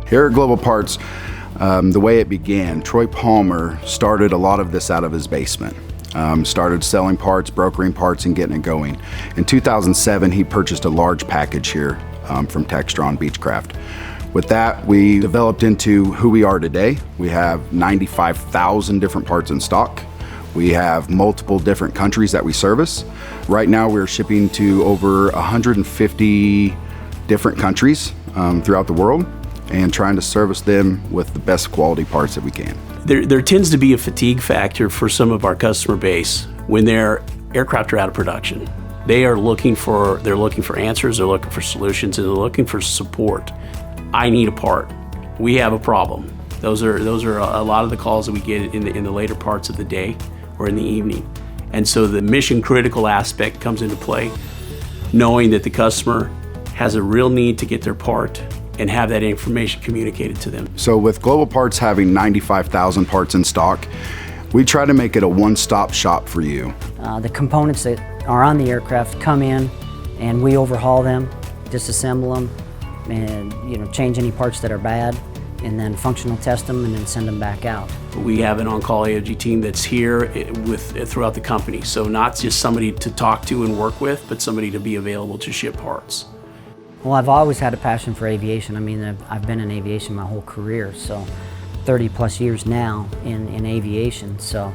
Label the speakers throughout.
Speaker 1: Here at GlobalParts, the way it began, Troy Palmer started a lot of this out of his basement. Started selling parts, brokering parts, and getting it going. In 2007, he purchased a large package here from Textron Beechcraft. With that, we developed into who we are today. We have 95,000 different parts in stock. We have multiple different countries that we service. Right now, we're shipping to over 150 different countries throughout the world and trying to service them with the best quality parts that we can.
Speaker 2: There tends to be a fatigue factor for some of our customer base when their aircraft are out of production. They're looking for answers, they're looking for solutions, and they're looking for support. I need a part. We have a problem. Those are a lot of the calls that we get in the later parts of the day or in the evening. And so the mission critical aspect comes into play, knowing that the customer has a real need to get their part and have that information communicated to them.
Speaker 1: So with GlobalParts having 95,000 parts in stock, we try to make it a one-stop shop for you.
Speaker 3: The components that are on the aircraft come in and we overhaul them, disassemble them, and change any parts that are bad, and then functional test them and then send them back out.
Speaker 2: We have an on-call AOG team that's here throughout the company. So not just somebody to talk to and work with, but somebody to be available to ship parts.
Speaker 3: Well, I've always had a passion for aviation. I mean, I've been in aviation my whole career, so 30 plus years now in aviation. So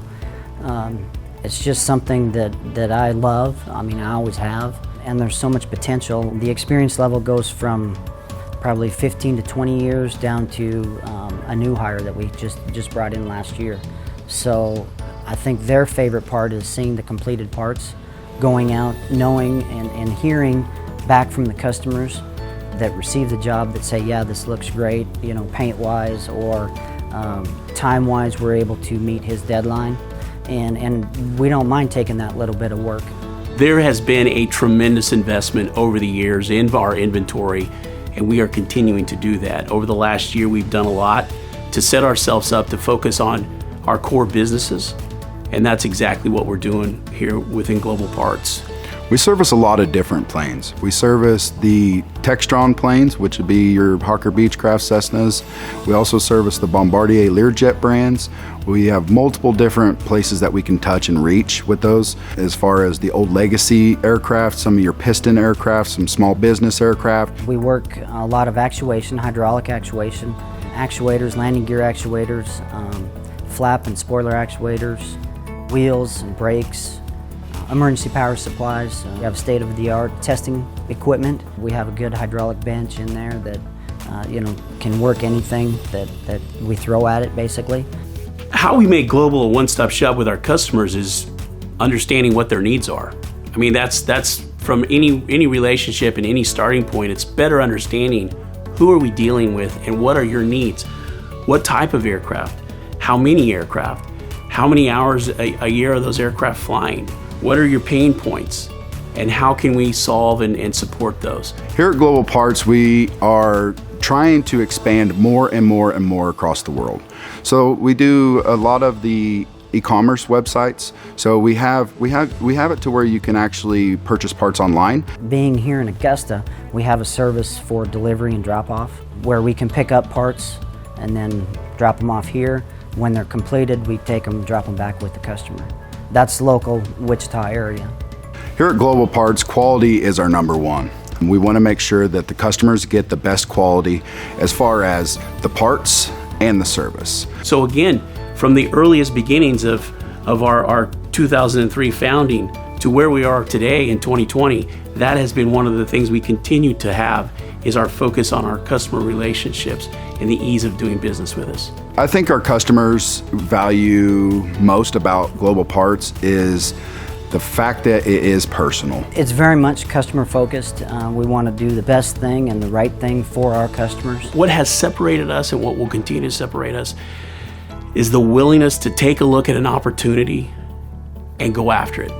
Speaker 3: it's just something that I love. I mean, I always have, and there's so much potential. The experience level goes from probably 15 to 20 years down to a new hire that we just brought in last year. So I think their favorite part is seeing the completed parts, going out, knowing and hearing back from the customers that receive the job that say, yeah, this looks great, paint-wise or time-wise, we're able to meet his deadline. And we don't mind taking that little bit of work.
Speaker 2: There has been a tremendous investment over the years in our inventory, and we are continuing to do that. Over the last year, we've done a lot to set ourselves up to focus on our core businesses, and that's exactly what we're doing here within GlobalParts.
Speaker 1: We service a lot of different planes. We service the Textron planes, which would be your Hawker Beechcraft Cessnas. We also service the Bombardier Learjet brands. We have multiple different places that we can touch and reach with those, as far as the old legacy aircraft, some of your piston aircraft, some small business aircraft.
Speaker 3: We work a lot of actuation, hydraulic actuation, actuators, landing gear actuators, flap and spoiler actuators, wheels and brakes, emergency power supplies. We have state-of-the-art testing equipment. We have a good hydraulic bench in there that can work anything that we throw at it, basically.
Speaker 2: How we make Global a one-stop shop with our customers is understanding what their needs are. I mean, that's from any relationship and any starting point. It's better understanding who are we dealing with and what are your needs. What type of aircraft? How many aircraft? How many hours a year are those aircraft flying? What are your pain points, and how can we solve and support those?
Speaker 1: Here at GlobalParts, we are trying to expand more and more and more across the world. So we do a lot of the e-commerce websites. So we have it to where you can actually purchase parts online.
Speaker 3: Being here in Augusta, we have a service for delivery and drop-off where we can pick up parts and then drop them off here. When they're completed, we take them and drop them back with the customer. That's local Wichita area.
Speaker 1: Here at GlobalParts, quality is our number one. We want to make sure that the customers get the best quality as far as the parts and the service.
Speaker 2: So again, from the earliest beginnings of our 2003 founding to where we are today in 2020, that has been one of the things we continue to have, is our focus on our customer relationships and the ease of doing business with us.
Speaker 1: I think our customers value most about GlobalParts is the fact that it is personal.
Speaker 3: It's very much customer focused. We want to do the best thing and the right thing for our customers.
Speaker 2: What has separated us and what will continue to separate us is the willingness to take a look at an opportunity and go after it.